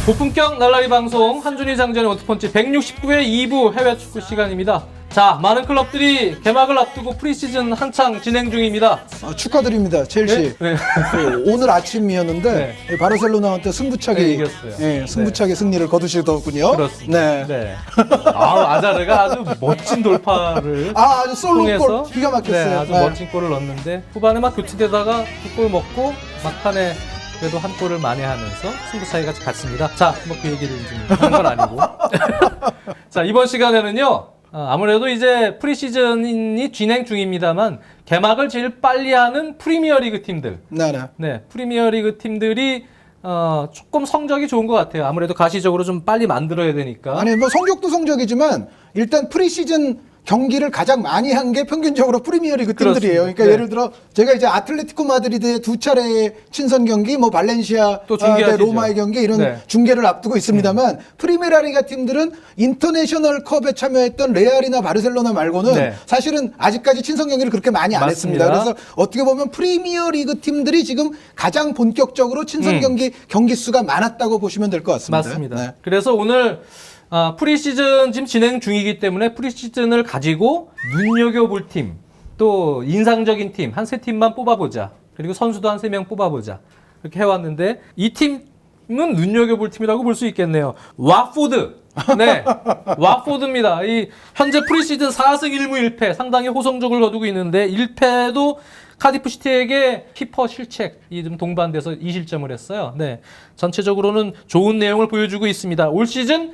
고품격 날라리 방송 한준희 장전의 원투펀치 169회 2부 해외 축구 시간입니다. 자, 많은 클럽들이 개막을 앞두고 프리시즌 한창 진행 중입니다. 축하드립니다. 첼시. 네? 오늘 아침이었는데 바르셀로나한테 승부차게 이겼어요. 승부차게 승리를 거두시더군요. 그렇습니다. 네. 아자르가 아주 멋진 돌파를 아주 솔로골 통해서 기가 막혔어요. 네, 아주 멋진 골을 넣었는데 후반에 막 교체되다가 두 골 먹고 막판에 그래도 한 골을 만회하면서 승부 차이가 갔습니다. 자, 뭐 그 얘기를 지금 하는 건 아니고. 자, 이번 시간에는요. 아무래도 이제 프리시즌이 진행 중입니다만 개막을 제일 빨리 하는 프리미어리그 팀들. 네, 프리미어리그 팀들이 조금 성적이 좋은 것 같아요. 아무래도 가시적으로 좀 빨리 만들어야 되니까. 아니 뭐 성적도 성적이지만 일단 프리시즌 경기를 가장 많이 한 게 평균적으로 프리미어리그 팀들이에요. 그러니까 네. 예를 들어 제가 이제 아틀레티코 마드리드의 두 차례의 친선 경기, 뭐 발렌시아 또 대 로마의 경기 이런 중계를 앞두고 있습니다만 프리메라리가 팀들은 인터내셔널 컵에 참여했던 레알이나 바르셀로나 말고는 사실은 아직까지 친선 경기를 그렇게 많이 안 했습니다. 그래서 어떻게 보면 프리미어리그 팀들이 지금 가장 본격적으로 친선 경기 수가 많았다고 보시면 될 것 같습니다. 맞습니다. 네. 그래서 오늘 프리시즌 지금 진행 중이기 때문에 프리시즌을 가지고 눈여겨볼 팀, 또 인상적인 팀 한 세 팀만 뽑아보자. 그리고 선수도 한 3명 뽑아보자. 이렇게 해왔는데 이 팀은 눈여겨볼 팀이라고 볼 수 있겠네요. 왓포드. 네, 왓포드입니다. 이 현재 프리시즌 4승 1무 1패 상당히 호성적을 거두고 있는데 1패도 카디프 시티에게 키퍼 실책이 좀 동반돼서 2실점을 했어요. 네, 전체적으로는 좋은 내용을 보여주고 있습니다. 올 시즌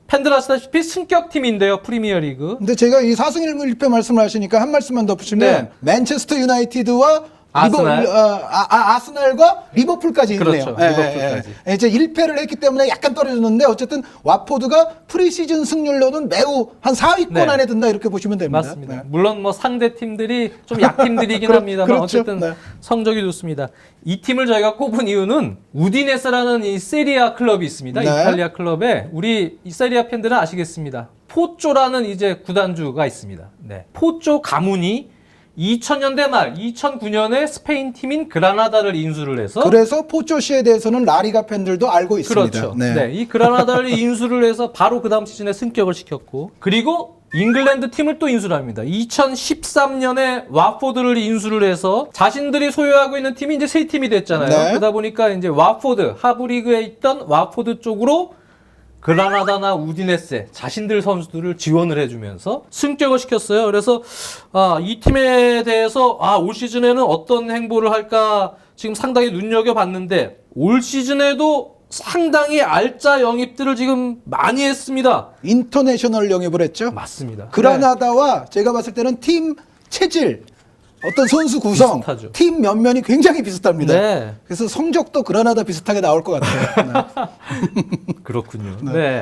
팬들 아시다시피 승격팀인데요, 프리미어리그. 근데 제가 이 4승 1무 1패 말씀을 하시니까 한 말씀만 더 붙이면 맨체스터 유나이티드와 아스날과 리버풀까지 있네요. 그렇죠. 리버풀까지. 이제 1패를 했기 때문에 약간 떨어졌는데 어쨌든 왓포드가 프리시즌 승률로는 매우 한 4위권 안에 든다 이렇게 보시면 됩니다. 맞습니다. 물론 뭐 상대 팀들이 좀 약팀들이긴 합니다만 그렇죠. 어쨌든 성적이 좋습니다. 이 팀을 저희가 꼽은 이유는 우디네스라는 이 세리아 클럽이 있습니다. 이탈리아 클럽에 우리 이 세리아 팬들은 아시겠습니다. 포쪼라는 이제 구단주가 있습니다. 네. 포쪼 가문이 2000년대 말 2009년에 스페인 팀인 그라나다를 인수를 해서 그래서 포쪼시에 대해서는 라리가 팬들도 알고 있습니다. 그렇죠. 네. 이 그라나다를 인수를 해서 바로 그 다음 시즌에 승격을 시켰고 그리고 잉글랜드 팀을 또 인수를 합니다. 2013년에 왓포드를 인수를 해서 자신들이 소유하고 있는 팀이 이제 세 팀이 됐잖아요. 그러다 보니까 이제 왓포드 하브리그에 있던 왓포드 쪽으로 그라나다나 우디네세 자신들 선수들을 지원을 해주면서 승격을 시켰어요. 그래서 이 팀에 대해서 올 시즌에는 어떤 행보를 할까 지금 상당히 눈여겨봤는데 올 시즌에도 상당히 알짜 영입들을 지금 많이 했습니다. 인터내셔널 영입을 했죠. 맞습니다. 그라나다와 제가 봤을 때는 팀 체질 어떤 선수 구성, 비슷하죠. 팀 면면이 굉장히 비슷합니다. 네. 그래서 성적도 그라나다 비슷하게 나올 것 같아요. 그렇군요.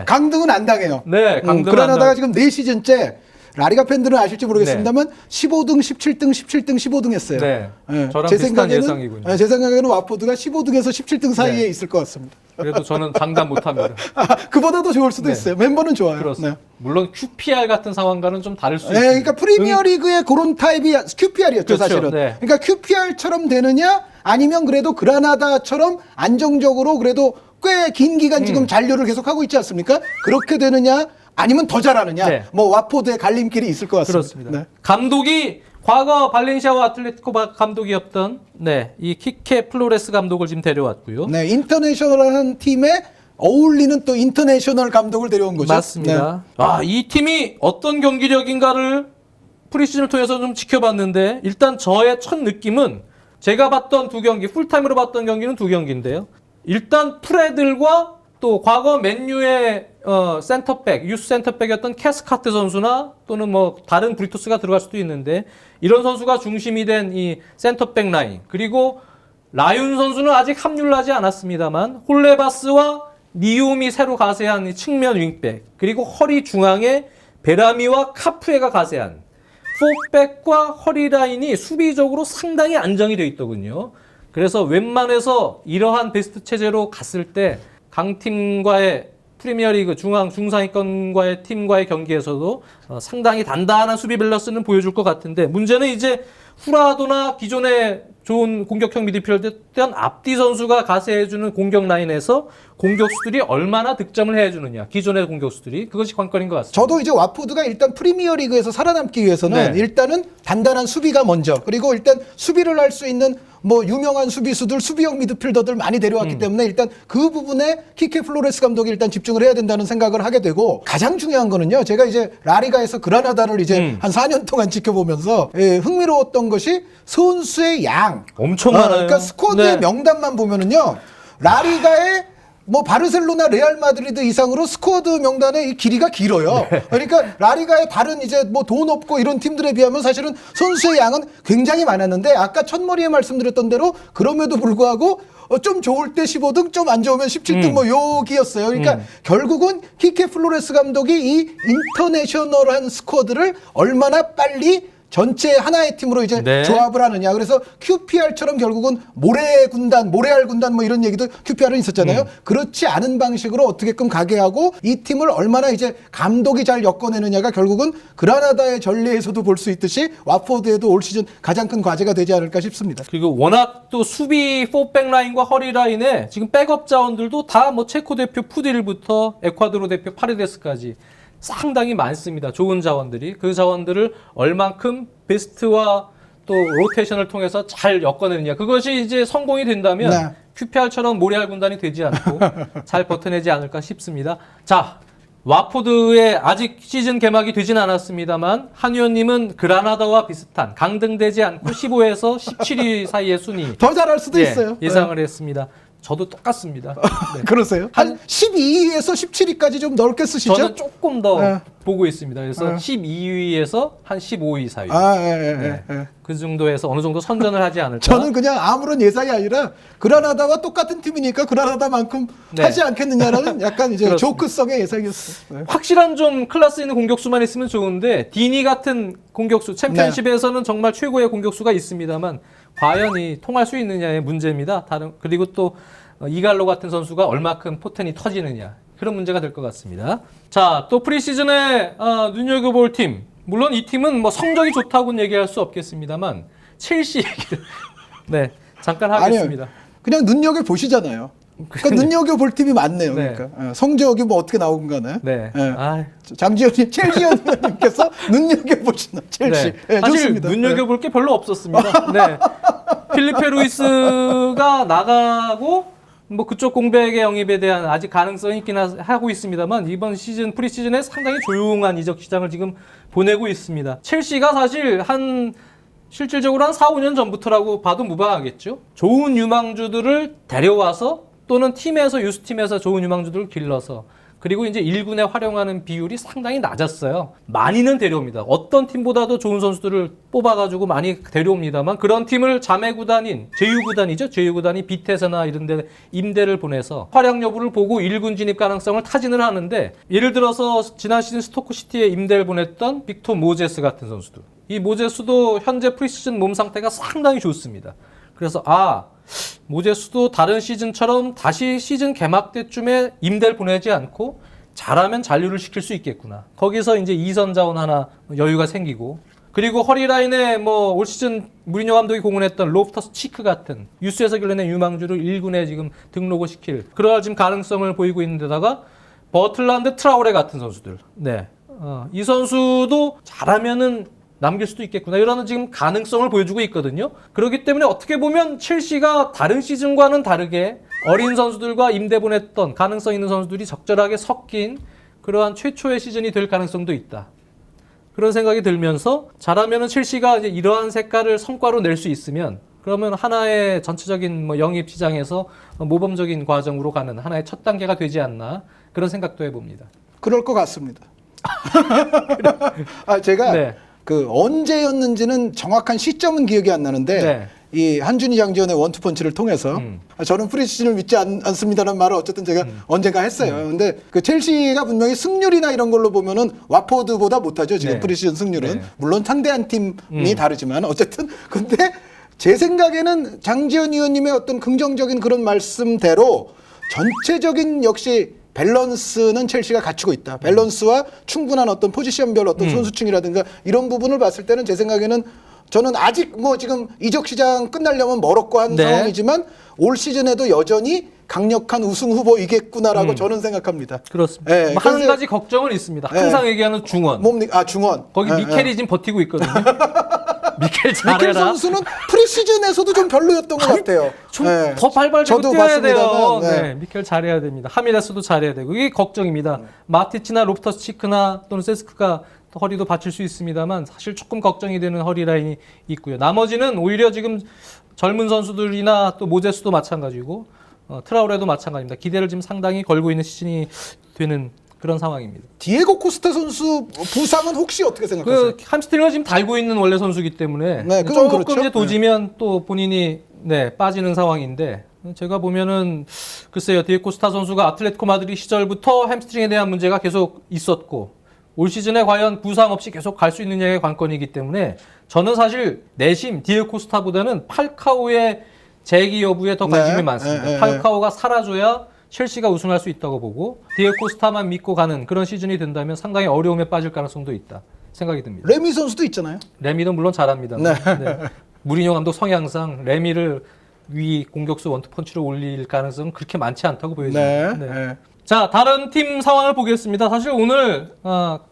강등은 안 당해요. 네, 강등은 그라나다가 지금 4시즌째 라리가 팬들은 아실지 모르겠습니다만 15등, 17등, 17등, 15등 했어요. 저랑 비슷한 예상이군요. 제 생각에는 왓포드가 15등에서 17등 사이에 있을 것 같습니다. 그래도 저는 장담 못합니다. 그보다 더 좋을 수도 있어요. 멤버는 좋아요. 그렇습니다. 물론 QPR 같은 상황과는 좀 다를 수 있습니다. 그러니까 프리미어리그의 그런 타입이 QPR이었죠, 사실은. 그러니까 QPR처럼 되느냐 아니면 그래도 그라나다처럼 안정적으로 그래도 꽤 긴 기간 지금 잔류를 계속하고 있지 않습니까? 그렇게 되느냐 아니면 더 잘하느냐 뭐 왓포드의 갈림길이 있을 것 같습니다. 그렇습니다. 감독이 과거 발렌시아와 아틀레티코 감독이었던 이 키케 플로레스 감독을 지금 데려왔고요. 인터내셔널한 팀에 어울리는 또 인터내셔널 감독을 데려온 거죠. 맞습니다. 이 팀이 어떤 경기력인가를 프리시즌을 통해서 좀 지켜봤는데 일단 저의 첫 느낌은 제가 봤던 두 경기, 풀타임으로 봤던 경기는 두 경기인데요. 일단 프레들과 또 과거 맨유의 센터백, 유스 센터백이었던 캐스카트 선수나 또는 뭐 다른 브리토스가 들어갈 수도 있는데 이런 선수가 중심이 된 이 센터백 라인 그리고 라윤 선수는 아직 합류를 하지 않았습니다만 홀레바스와 니움이 새로 가세한 이 측면 윙백 그리고 허리 중앙에 베라미와 카프에가 가세한 포백과 허리 라인이 수비적으로 상당히 안정이 되어 있더군요. 그래서 웬만해서 이러한 베스트 체제로 갔을 때 강팀과의 프리미어리그 중상위권과의 팀과의 경기에서도 상당히 단단한 수비 밸런스는 보여줄 것 같은데 문제는 이제 후라도나 기존의 좋은 공격형 미드필더였던 앞뒤 선수가 가세해주는 공격 라인에서 공격수들이 얼마나 득점을 해주느냐. 기존의 공격수들이. 그것이 관건인 것 같습니다. 저도 이제 와포드가 일단 프리미어리그에서 살아남기 위해서는 네. 일단은 단단한 수비가 먼저, 그리고 일단 수비를 할 수 있는 뭐 유명한 수비수들, 수비형 미드필더들 많이 데려왔기 때문에 일단 그 부분에 키케 플로레스 감독이 일단 집중을 해야 된다는 생각을 하게 되고, 가장 중요한 거는요, 제가 이제 라리가에서 그라나다를 이제 한 4년 동안 지켜보면서 흥미로웠던 것이 선수의 양. 엄청 많아요. 그러니까 스쿼드의 네. 명단만 보면은요, 라리가의 뭐 바르셀로나, 레알 마드리드 이상으로 스쿼드 명단의 이 길이가 길어요. 네. 그러니까 라리가의 다른 이제 뭐 돈 없고 이런 팀들에 비하면 사실은 선수의 양은 굉장히 많았는데, 아까 첫머리에 말씀드렸던 대로 그럼에도 불구하고 좀 좋을 때 15등, 좀 안 좋으면 17등 뭐 여기였어요. 그러니까 결국은 키케 플로레스 감독이 이 인터내셔널한 스쿼드를 얼마나 빨리 전체 하나의 팀으로 이제 네. 조합을 하느냐. 그래서 QPR처럼 결국은 모래 군단, 모래알 군단 뭐 이런 얘기도 QPR은 있었잖아요. 그렇지 않은 방식으로 어떻게끔 가게 하고 이 팀을 얼마나 이제 감독이 잘 엮어내느냐가 결국은 그라나다의 전례에서도 볼 수 있듯이 와포드에도 올 시즌 가장 큰 과제가 되지 않을까 싶습니다. 그리고 워낙 또 수비 4백 라인과 허리 라인에 지금 백업 자원들도 다 뭐 체코 대표 푸딜부터 에콰도르 대표 파레데스까지 상당히 많습니다. 좋은 자원들이. 그 자원들을 얼만큼 베스트와 또 로테이션을 통해서 잘 엮어내느냐. 그것이 이제 성공이 된다면 네. QPR처럼 모래알 군단이 되지 않고 잘 버텨내지 않을까 싶습니다. 자, 와포드의 아직 시즌 개막이 되진 않았습니다만 한 의원님은 그라나다와 비슷한 강등되지 않고 15에서 17위 사이의 순위 더 잘할 수도 예, 있어요. 예상을 했습니다. 저도 똑같습니다. 네. 그러세요? 한 12위에서 17위까지 좀 넓게 쓰시죠? 저는 조금 더 네. 보고 있습니다. 그래서 12위에서 한 15위 사이. 예. 그 정도에서 어느 정도 선전을 하지 않을까. 저는 그냥 아무런 예상이 아니라 그라나다와 똑같은 팀이니까 그라나다만큼 네. 하지 않겠느냐라는 약간 이제 그렇습니다. 조크성의 예상이었어요. 네. 확실한 좀 클래스 있는 공격수만 있으면 좋은데 디니 같은 공격수 챔피언십에서는 정말 최고의 공격수가 있습니다만 과연 이 통할 수 있느냐의 문제입니다. 그리고 또 이갈로 같은 선수가 얼마큼 포텐이 터지느냐 그런 문제가 될 것 같습니다. 자, 또 프리시즌에 눈여겨볼 팀, 물론 이 팀은 뭐 성적이 좋다고는 얘기할 수 없겠습니다만 첼시 얘기를 네 잠깐 하겠습니다. 아니요. 그냥 눈여겨 보시잖아요. 그러니까 눈여겨 볼 팀이 많네요. 네. 그러니까 성적이 뭐 어떻게 나오건 간에. 네. 예. 아, 장지현님, 첼시 의원님께서 눈여겨 보시나 첼시. 네. 예, 사실 좋습니다. 눈여겨볼 게 별로 없었습니다. 네. 필리페 루이스가 나가고 뭐 그쪽 공백의 영입에 대한 아직 가능성이 있긴 하고 있습니다만 이번 시즌 프리시즌에 상당히 조용한 이적 시장을 지금 보내고 있습니다. 첼시가 사실 실질적으로 한 4, 5년 전부터라고 봐도 무방하겠죠. 좋은 유망주들을 데려와서 또는 팀에서 유스팀에서 좋은 유망주들을 길러서 그리고 이제 1군에 활용하는 비율이 상당히 낮았어요. 많이는 데려옵니다. 어떤 팀보다도 좋은 선수들을 뽑아가지고 많이 데려옵니다만 그런 팀을 자매구단인 제휴구단이죠. 제휴구단이 비테스나 이런 데 임대를 보내서 활약 여부를 보고 1군 진입 가능성을 타진을 하는데 예를 들어서 지난 시즌 스토크시티에 임대를 보냈던 빅토 모제스 같은 선수들. 이 모제스도 현재 프리시즌 몸 상태가 상당히 좋습니다. 그래서 모제스도 다른 시즌처럼 다시 시즌 개막 때쯤에 임대를 보내지 않고 잘하면 잔류를 시킬 수 있겠구나. 거기서 이제 2선 자원 하나 여유가 생기고 그리고 허리라인에 뭐 올 시즌 무리뉴 감독이 공헌했던 로프터스 치크 같은 유스에서 길러낸 유망주를 1군에 지금 등록을 시킬 그럴 지금 가능성을 보이고 있는 데다가 버틀란드 트라우레 같은 선수들. 네. 이 선수도 잘하면은 남길 수도 있겠구나. 이런 지금 가능성을 보여주고 있거든요. 그렇기 때문에 어떻게 보면 첼시가 다른 시즌과는 다르게 어린 선수들과 임대 보냈던 가능성 있는 선수들이 적절하게 섞인 그러한 최초의 시즌이 될 가능성도 있다. 그런 생각이 들면서 잘하면은 첼시가 이제 이러한 색깔을 성과로 낼 수 있으면 그러면 하나의 전체적인 뭐 영입 시장에서 모범적인 과정으로 가는 하나의 첫 단계가 되지 않나 그런 생각도 해봅니다. 그럴 것 같습니다. 제가 네. 그 언제였는지는 정확한 시점은 기억이 안 나는데 네. 이 한준희 장지현의 원투펀치를 통해서 저는 프리시즌을 믿지 않습니다라는 말을 어쨌든 제가 언젠가 했어요. 근데 그 첼시가 분명히 승률이나 이런 걸로 보면은 와포드보다 못하죠. 지금 네. 프리시즌 승률은. 네. 물론 상대한 팀이 다르지만 어쨌든 근데 제 생각에는 장지현 의원님의 어떤 긍정적인 그런 말씀대로 전체적인 역시 밸런스는 첼시가 갖추고 있다. 밸런스와 충분한 어떤 포지션별 어떤 선수층이라든가 이런 부분을 봤을 때는 제 생각에는 저는 아직 뭐 지금 이적 시장 끝나려면 멀었고 한 네. 상황이지만 올 시즌에도 여전히 강력한 우승 후보이겠구나라고 저는 생각합니다. 그렇습니다. 예, 한 그래서- 가지 걱정은 있습니다. 항상 얘기하는 중원. 뭡니까? 아, 중원. 거기 예, 미켈이 지금 버티고 있거든요. 미켈 미켈 잘해라. 선수는 프리시즌에서도 좀 별로였던 것 같아요. 좀 예. 더 발발 좀 저도 뛰어야 돼요. 봤습니다만, 네. 네, 미켈 잘해야 됩니다. 하미레스도 잘해야 되고 이게 걱정입니다. 마티치나 로프터스 치크나 또는 세스크가 허리도 받칠 수 있습니다만 사실 조금 걱정이 되는 허리 라인이 있고요. 나머지는 오히려 지금 젊은 선수들이나 또 모제스도 마찬가지고 트라우레도 마찬가지입니다. 기대를 지금 상당히 걸고 있는 시즌이 되는 그런 상황입니다. 디에고 코스타 선수 부상은 혹시 어떻게 생각하세요? 그 함스트링을 지금 달고 있는 원래 선수이기 때문에 네, 그건 조금 그렇죠. 이제 도지면 또 본인이 빠지는 상황인데 제가 보면은 글쎄요 디에고 스타 선수가 아틀레티코 마드리드 시절부터 햄스트링에 대한 문제가 계속 있었고 올 시즌에 과연 부상 없이 계속 갈 수 있느냐의 관건이기 때문에 저는 사실 내심 디에고 스타보다는 팔카오의 재기 여부에 더 관심이 네, 많습니다. 네, 네, 팔카오가 사라져야 첼시가 우승할 수 있다고 보고 디에고 스타만 믿고 가는 그런 시즌이 된다면 상당히 어려움에 빠질 가능성도 있다 생각이 듭니다. 레미 선수도 있잖아요. 레미도 물론 잘합니다. 네. 무리뉴 감독 성향상 레미를 위 공격수 원투펀치로 올릴 가능성은 그렇게 많지 않다고 보여집니다. 네. 네. 자, 다른 팀 상황을 보겠습니다. 사실 오늘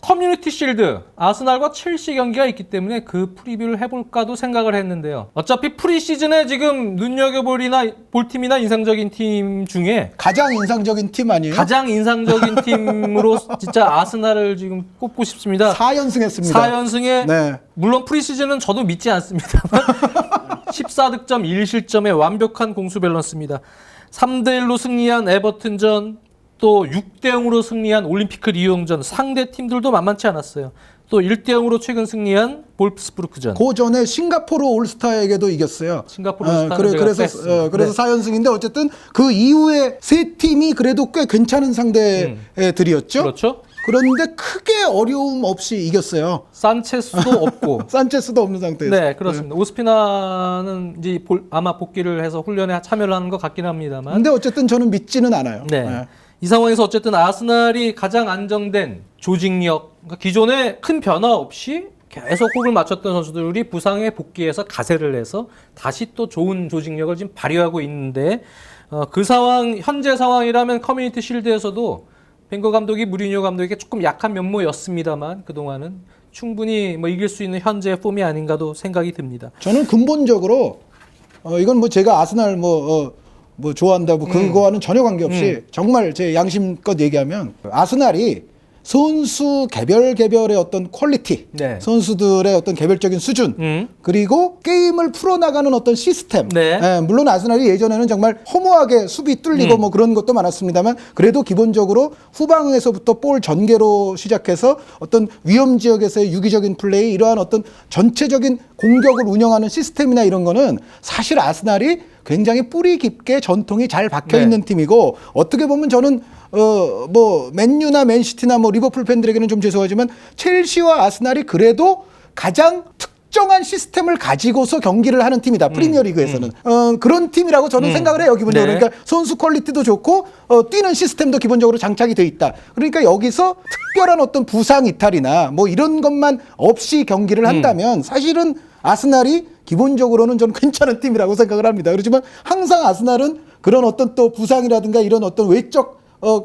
커뮤니티 실드 아스날과 첼시 경기가 있기 때문에 그 프리뷰를 해볼까도 생각을 했는데요. 어차피 프리시즌에 지금 눈여겨볼 팀이나 인상적인 팀 중에 가장 인상적인 팀 아니에요? 가장 인상적인 팀으로 진짜 아스날을 지금 꼽고 싶습니다. 4연승 했습니다. 4연승에 네. 물론 프리시즌은 저도 믿지 않습니다만 14득점 1실점의 완벽한 공수 밸런스입니다. 3대1로 승리한 에버튼전 또 6대0으로 승리한 올림피크 리옹전 상대 팀들도 만만치 않았어요. 또 1대0으로 최근 승리한 볼프스부르크전. 그 전에 싱가포르 올스타에게도 이겼어요. 싱가포르 올스타는 제가 뺐습니다. 그래서 4연승인데 어쨌든 그 이후에 세 팀이 그래도 꽤 괜찮은 상대들이었죠. 그렇죠. 그런데 크게 어려움 없이 이겼어요. 산체스도 없고. 산체스도 없는 상태에서. 네, 그렇습니다. 오스피나는 이제 아마 복귀를 해서 훈련에 참여를 하는 것 같긴 합니다만. 근데 어쨌든 저는 믿지는 않아요. 네. 이 상황에서 어쨌든 아스날이 가장 안정된 조직력, 그러니까 기존에 큰 변화 없이 계속 호흡을 맞췄던 선수들이 부상에 복귀해서 가세를 해서 다시 또 좋은 조직력을 지금 발휘하고 있는데 그 상황, 현재 상황이라면 커뮤니티 실드에서도 벵거 감독이 무리뉴 감독에게 조금 약한 면모였습니다만 그동안은 충분히 뭐 이길 수 있는 현재의 폼이 아닌가도 생각이 듭니다. 저는 근본적으로 이건 뭐 제가 아스날 뭐 좋아한다고 그거와는 전혀 관계없이 정말 제 양심껏 얘기하면 아스날이 선수 개별의 어떤 퀄리티, 네. 선수들의 어떤 개별적인 수준, 그리고 게임을 풀어나가는 어떤 시스템. 네. 예, 물론 아스날이 예전에는 정말 허무하게 수비 뚫리고 뭐 그런 것도 많았습니다만 그래도 기본적으로 후방에서부터 볼 전개로 시작해서 어떤 위험 지역에서의 유기적인 플레이, 이러한 어떤 전체적인 공격을 운영하는 시스템이나 이런 거는 사실 아스날이 굉장히 뿌리 깊게 전통이 잘 박혀 있는 팀이고, 어떻게 보면 저는 뭐 맨유나 맨시티나 뭐 리버풀 팬들에게는 좀 죄송하지만 첼시와 아스날이 그래도 가장 특정한 시스템을 가지고서 경기를 하는 팀이다. 프리미어리그에서는 그런 팀이라고 저는 생각을 해요. 기본적으로. 네. 그러니까 선수 퀄리티도 좋고 뛰는 시스템도 기본적으로 장착이 돼 있다. 그러니까 여기서 특별한 어떤 부상 이탈이나 뭐 이런 것만 없이 경기를 한다면 사실은 아스날이 기본적으로는 저는 괜찮은 팀이라고 생각을 합니다. 그렇지만 항상 아스날은 그런 어떤 또 부상이라든가 이런 어떤 외적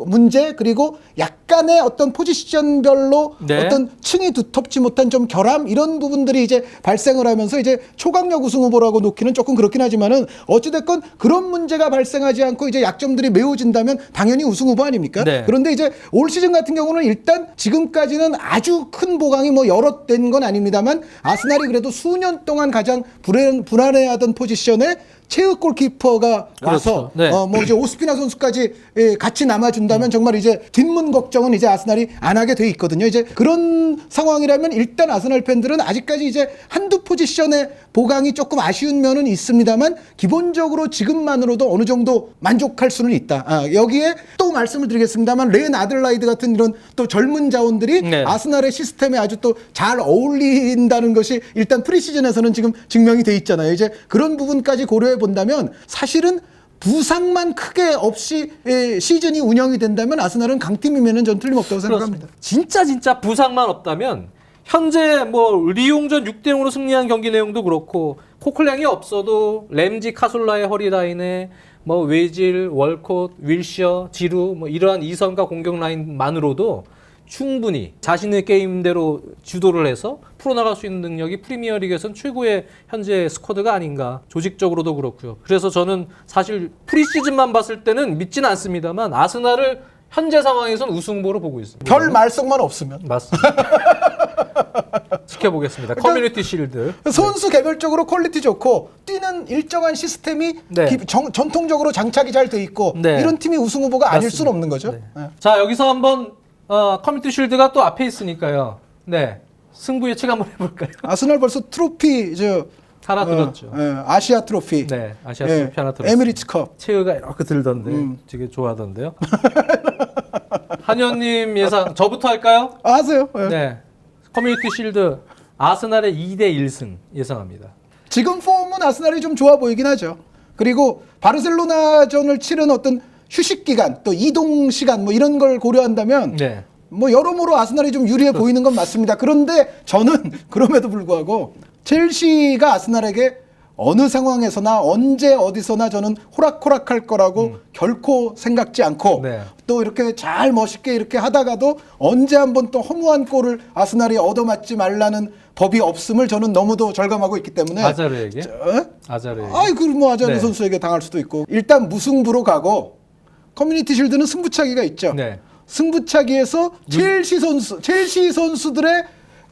문제, 그리고 약간의 어떤 포지션별로 네. 어떤 층이 두텁지 못한 좀 결함, 이런 부분들이 이제 발생을 하면서 이제 초강력 우승 후보라고 놓기는 조금 그렇긴 하지만은 어찌됐건 그런 문제가 발생하지 않고 이제 약점들이 메워진다면 당연히 우승 후보 아닙니까? 네. 그런데 이제 올 시즌 같은 경우는 일단 지금까지는 아주 큰 보강이 뭐 여러 된 건 아닙니다만 아스날이 그래도 수년 동안 가장 불안해하던 포지션에 체육 골키퍼가 와서 그렇죠. 네. 뭐 이제 오스피나 선수까지 같이 남아준다면 정말 이제 뒷문 걱정은 이제 아스날이 안 하게 돼 있거든요. 이제 그런 상황이라면 일단 아스날 팬들은 아직까지 이제 한두 포지션의 보강이 조금 아쉬운 면은 있습니다만 기본적으로 지금만으로도 어느 정도 만족할 수는 있다. 여기에 또 말씀을 드리겠습니다만 렌 아들라이드 같은 이런 또 젊은 자원들이 네. 아스날의 시스템에 아주 또 잘 어울린다는 것이 일단 프리시즌에서는 지금 증명이 돼 있잖아요. 이제 그런 부분까지 고려해 본다면 사실은 부상만 크게 없이 시즌이 운영이 된다면 아스날은 강팀이면은 전 틀림없다고 생각합니다. 진짜 부상만 없다면 현재 뭐 리옹전 6대0으로 승리한 경기 내용도 그렇고 코클랭이 없어도 램지 카솔라의 허리 라인에 뭐 웨질, 월콧, 윌셔, 지루 뭐 이러한 2선과 공격 라인만으로도 충분히 자신의 게임대로 주도를 해서 풀어나갈 수 있는 능력이 프리미어리그에서는 최고의 현재 스쿼드가 아닌가. 조직적으로도 그렇고요. 그래서 저는 사실 프리시즌만 봤을 때는 믿지는 않습니다만 아스날을 현재 상황에서는 우승 후보로 보고 있습니다. 별 말썽만 없으면. 맞습니다. 지켜보겠습니다. 커뮤니티 실드. 선수 개별적으로 퀄리티 좋고 뛰는 일정한 시스템이 네. 전통적으로 장착이 잘 돼 있고 네. 이런 팀이 우승 후보가 아닐 맞습니다. 수는 없는 거죠. 네. 네. 자, 여기서 한번 커뮤니티 실드가 또 앞에 있으니까요. 승부 예측 한번 해볼까요? 아스날 벌써 트로피 하나 들었죠. 아시아 트로피. 네, 아시아 트로피 하나 들었어요. 에미리츠컵. 체어가 이렇게 들던데 되게 좋아하던데요. 한현님 예상 저부터 할까요? 하세요. 네. 커뮤니티 실드 아스날의 2대 1승 예상합니다. 지금 폼은 아스날이 좀 좋아 보이긴 하죠. 그리고 바르셀로나전을 치른 어떤 휴식 기간, 또 이동 시간 뭐 이런 걸 고려한다면 네. 뭐 여러모로 아스날이 좀 유리해 보이는 건 맞습니다. 그런데 저는 그럼에도 불구하고 첼시가 아스날에게 어느 상황에서나 언제 어디서나 저는 호락호락할 거라고 결코 생각지 않고 네. 또 이렇게 잘 멋있게 이렇게 하다가도 언제 한번 또 허무한 골을 아스날이 얻어맞지 말라는 법이 없음을 저는 너무도 절감하고 있기 때문에 아자르에게? 아자르에게. 아이 그럼 뭐 아자르 네. 선수에게 당할 수도 있고 일단 무승부로 가고 커뮤니티 실드는 승부차기가 있죠. 네. 승부차기에서 첼시 선수들의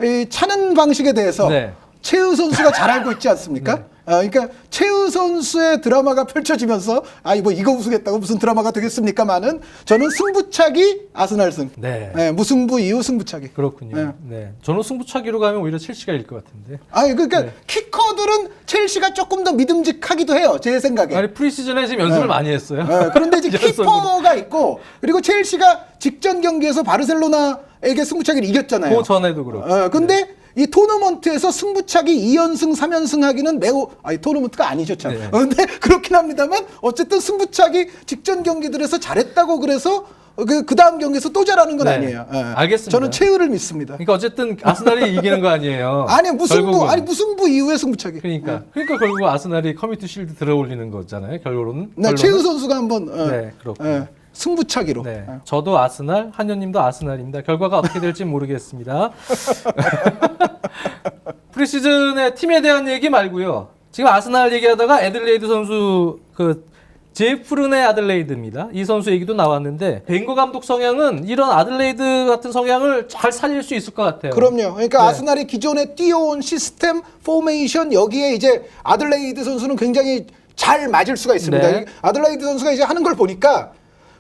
이 차는 방식에 대해서 네. 최우 선수가 잘 알고 있지 않습니까? 네. 그러니까 최우 선수의 드라마가 펼쳐지면서 뭐 이거 우승했다고 무슨 드라마가 되겠습니까만은 저는 승부차기 아스날 승. 네. 무승부 이후 승부차기. 그렇군요. 네. 네. 저는 승부차기로 가면 오히려 첼시가 이길 것 같은데. 그러니까 네. 키커들은 첼시가 조금 더 믿음직하기도 해요. 제 생각에. 아니 프리시즌에 지금 연습을 많이 했어요. 그런데 이제 연습으로. 키퍼가 있고 그리고 첼시가 직전 경기에서 바르셀로나에게 승부차기를 이겼잖아요. 그 전에도 그렇고. 근데 이 토너먼트에서 승부차기 2연승, 3연승 하기는 매우 토너먼트가 아니죠 참. 네. 그런데 그렇긴 합니다만 어쨌든 승부차기 직전 경기들에서 잘했다고 그래서 그 다음 경기에서 또 잘하는 건 네. 아니에요. 알겠습니다. 저는 최우를 믿습니다. 그러니까 어쨌든 아스날이 이기는 거 아니에요. 아니 결국은. 무승부 이후에 승부차기. 그러니까 결국 아스날이 커뮤니티 실드 들어올리는 거잖아요. 결론은. 네, 최우 선수가 한번 네, 그렇군요. 승부차기로. 네. 저도 아스날, 한현님도 아스날입니다. 결과가 어떻게 될지 모르겠습니다. 프리시즌의 팀에 대한 얘기 말고요. 지금 아스날 얘기하다가 애들레이드 선수 제프른의 아들레이드입니다. 이 선수 얘기도 나왔는데 벵거 감독 성향은 이런 아들레이드 같은 성향을 잘 살릴 수 있을 것 같아요. 그럼요. 그러니까 네. 아스날이 기존에 띄워온 시스템, 포메이션 여기에 이제 아들레이드 선수는 굉장히 잘 맞을 수가 있습니다. 네. 아들레이드 선수가 이제 하는 걸 보니까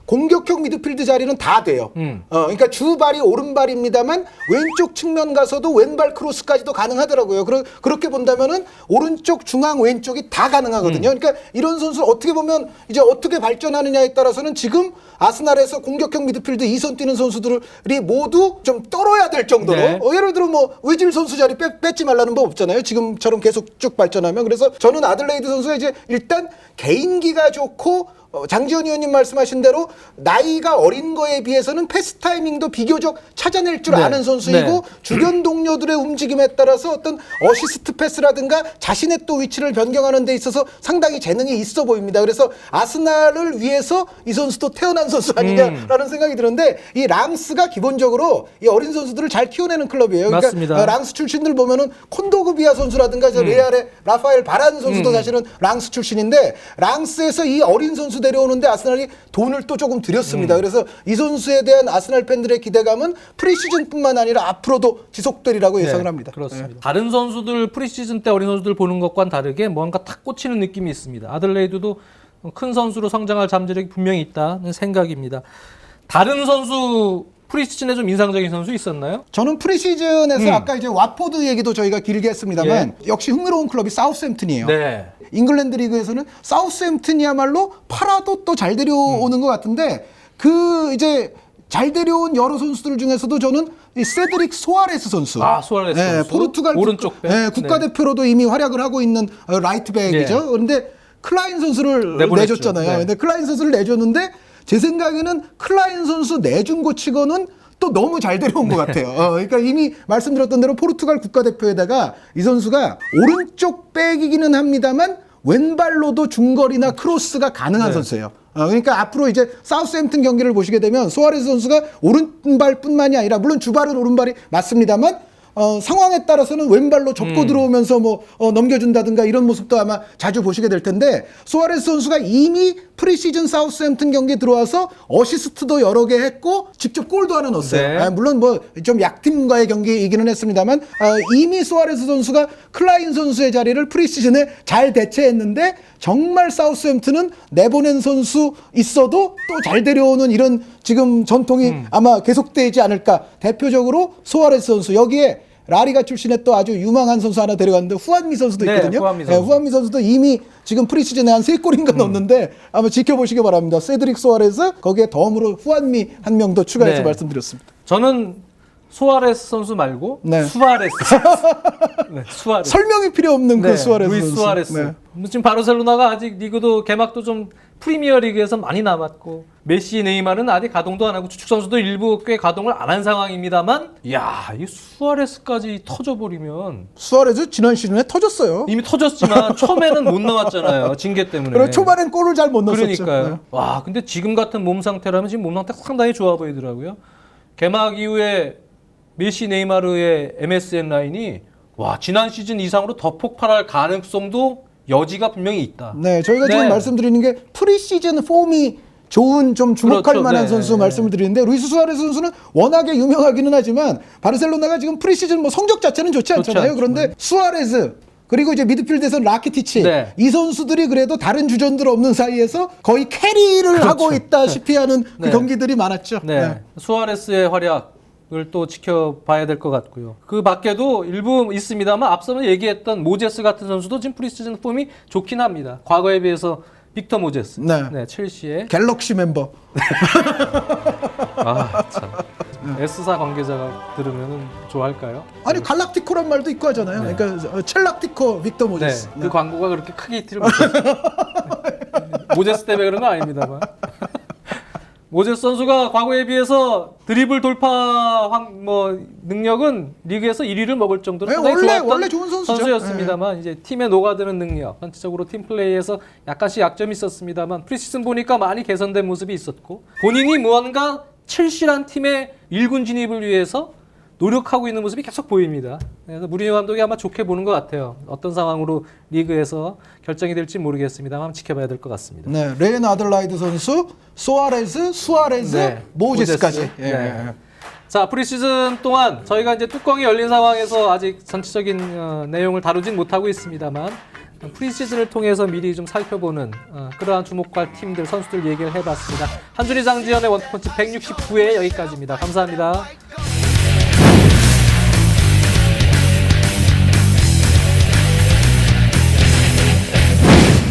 공격형 미드필드 자리는 다 돼요. 그러니까 주발이 오른발입니다만 왼쪽 측면 가서도 왼발 크로스까지도 가능하더라고요. 그렇게 본다면은 오른쪽, 중앙, 왼쪽이 다 가능하거든요. 그러니까 이런 선수 어떻게 보면 이제 어떻게 발전하느냐에 따라서는 지금 아스날에서 공격형 미드필드 2선 뛰는 선수들이 모두 좀 떨어야 될 정도로 네. 예를 들어 뭐 외질 선수 자리 뺏지 말라는 법 없잖아요. 지금처럼 계속 쭉 발전하면. 그래서 저는 아들레이드 선수가 이제 일단 개인기가 좋고 장지현 의원님 말씀하신 대로 나이가 어린 거에 비해서는 패스 타이밍도 비교적 찾아낼 줄 네. 아는 선수이고 네. 주변 동료들의 움직임에 따라서 어떤 어시스트 패스라든가 자신의 또 위치를 변경하는 데 있어서 상당히 재능이 있어 보입니다. 그래서 아스날을 위해서 이 선수도 태어난 선수 아니냐라는 생각이 드는데 이 랑스가 기본적으로 이 어린 선수들을 잘 키워내는 클럽이에요. 그러니까 맞습니다. 랑스 출신들 보면은 콘도그비아 선수라든가 저 레알의 라파엘 바란 선수도 사실은 랑스 출신인데 랑스에서 이 어린 선수 데려오는데 아스날이 돈을 또 조금 들였습니다. 그래서 이 선수에 대한 아스날 팬들의 기대감은 프리시즌뿐만 아니라 앞으로도 지속되리라고 예상을 합니다. 그렇습니다. 다른 선수들 프리시즌 때 어린 선수들 보는 것과는 다르게 뭔가 탁 꽂히는 느낌이 있습니다. 아들레이드도 큰 선수로 성장할 잠재력이 분명히 있다는 생각입니다. 다른 선수 프리시즌에 좀 인상적인 선수 있었나요? 저는 프리시즌에서 아까 이제 와포드 얘기도 저희가 길게 했습니다만 역시 흥미로운 클럽이 사우스햄튼이에요. 네. 잉글랜드 리그에서는 사우스햄튼이야말로 팔아도 또 잘 데려오는 것 같은데 그 이제 잘 데려온 여러 선수들 중에서도 저는 이 세드릭 소아레스 선수. 소아레스 선수. 포르투갈 오른쪽 백. 국가대표로도 이미 활약을 하고 있는 라이트백이죠. 네. 그런데 클라인 선수를 내보냈죠. 내줬잖아요. 네. 근데 클라인 선수를 내줬는데 제 생각에는 클라인 선수 내준 거 치고는 또 너무 잘 데려온 것 같아요. 그러니까 이미 말씀드렸던 대로 포르투갈 국가대표에다가 이 선수가 오른쪽 백이기는 합니다만 왼발로도 중거리나 크로스가 가능한 네. 선수예요. 그러니까 앞으로 이제 사우스햄튼 경기를 보시게 되면 수아레스 선수가 오른발뿐만이 아니라 물론 주발은 오른발이 맞습니다만 상황에 따라서는 왼발로 접고 들어오면서 넘겨준다든가 이런 모습도 아마 자주 보시게 될 텐데 수아레스 선수가 이미 프리시즌 사우스햄튼 경기 들어와서 어시스트도 여러 개 했고 직접 골도 하나 넣었어요. 네. 물론 좀 약팀과의 경기이기는 했습니다만 이미 수아레스 선수가 클라인 선수의 자리를 프리시즌에 잘 대체했는데 정말 사우스햄튼은 내보낸 선수 있어도 또 잘 데려오는 이런 지금 전통이 아마 계속되지 않을까. 대표적으로 수아레스 선수 여기에 라리가 출신의 또 아주 유망한 선수 하나 데려갔는데 후안미 선수도 네, 있거든요. 후안미 선수. 후안미 선수도 이미 지금 프리시즌에 한 3골인가 넣었는데 한번 지켜보시기 바랍니다. 세드릭 수아레스 거기에 덤으로 후안미 한 명 더 추가해서 네. 말씀드렸습니다. 저는 소아레스 선수 말고 네. 수아레스. 네, 수아레스. 설명이 필요 없는 그 네, 수아레스 루이스 선수. 수아레스. 네. 지금 바르셀로나가 아직 리그도 개막도 좀 프리미어리그에서 많이 남았고 메시, 네이마르는 아직 가동도 안 하고 주축 선수도 일부 꽤 가동을 안 한 상황입니다만, 이야, 이 수아레스까지 터져버리면 수아레스 지난 시즌에 터졌어요. 이미 터졌지만 처음에는 못 나왔잖아요, 징계 때문에. 그리고 초반엔 골을 잘 못 넣었었죠. 그러니까요. 네. 와, 근데 지금 같은 몸 상태라면 지금 몸 상태 상당히 좋아 보이더라고요. 개막 이후에 메시, 네이마르의 MSN 라인이 와, 지난 시즌 이상으로 더 폭발할 가능성도 여지가 분명히 있다. 네, 저희가 네. 지금 말씀드리는 게 프리시즌 폼이 좋은 좀 주목할 그렇죠. 만한 네. 선수 말씀을 드리는데 루이스 수아레스 선수는 워낙에 유명하기는 하지만 바르셀로나가 지금 프리시즌 성적 자체는 좋지 않잖아요. 않죠. 그런데 수아레스 그리고 이제 미드필드에서 라키티치 네. 이 선수들이 그래도 다른 주전들 없는 사이에서 거의 캐리를 하고 있다시피 하는 그 네. 경기들이 많았죠. 네. 수아레스의 활약을 또 지켜봐야 될 것 같고요. 그 밖에도 일부 있습니다만 앞서는 얘기했던 모제스 같은 선수도 지금 프리시즌 폼이 좋긴 합니다. 과거에 비해서 빅터 모제스. 네. 첼시의 갤럭시 멤버. 아, 참. S사 관계자가 들으면 좋아할까요? 아니 갈락티코란 말도 있고 하잖아요. 그러니까 첼락티코 빅터 네, 모제스. 그 광고가 그렇게 크게 히트를 못했어요. 모제스 때문에 그런 건 아닙니다만. 모제스 선수가 과거에 비해서 드리블 돌파 능력은 리그에서 1위를 먹을 정도로 네, 상당히 좋았던 원래 좋은 선수죠. 선수였습니다만 이제 팀에 녹아드는 능력, 전체적으로 팀 플레이에서 약간씩 약점이 있었습니다만 프리시즌 보니까 많이 개선된 모습이 있었고 본인이 무언가 첼시란 팀의 1군 진입을 위해서 노력하고 있는 모습이 계속 보입니다. 그래서 무리뉴 감독이 아마 좋게 보는 것 같아요. 어떤 상황으로 리그에서 결정이 될지 모르겠습니다만 한번 지켜봐야 될 것 같습니다. 네, 레인 아들라이드 선수, 수아레스, 네, 모제스까지. 모제스. 예. 네. 자, 프리시즌 동안 저희가 이제 뚜껑이 열린 상황에서 아직 전체적인 내용을 다루진 못하고 있습니다만 프리시즌을 통해서 미리 좀 살펴보는 그러한 주목할 팀들, 선수들 얘기를 해봤습니다. 한준희 장지현의 원투펀치 169회 여기까지입니다. 감사합니다.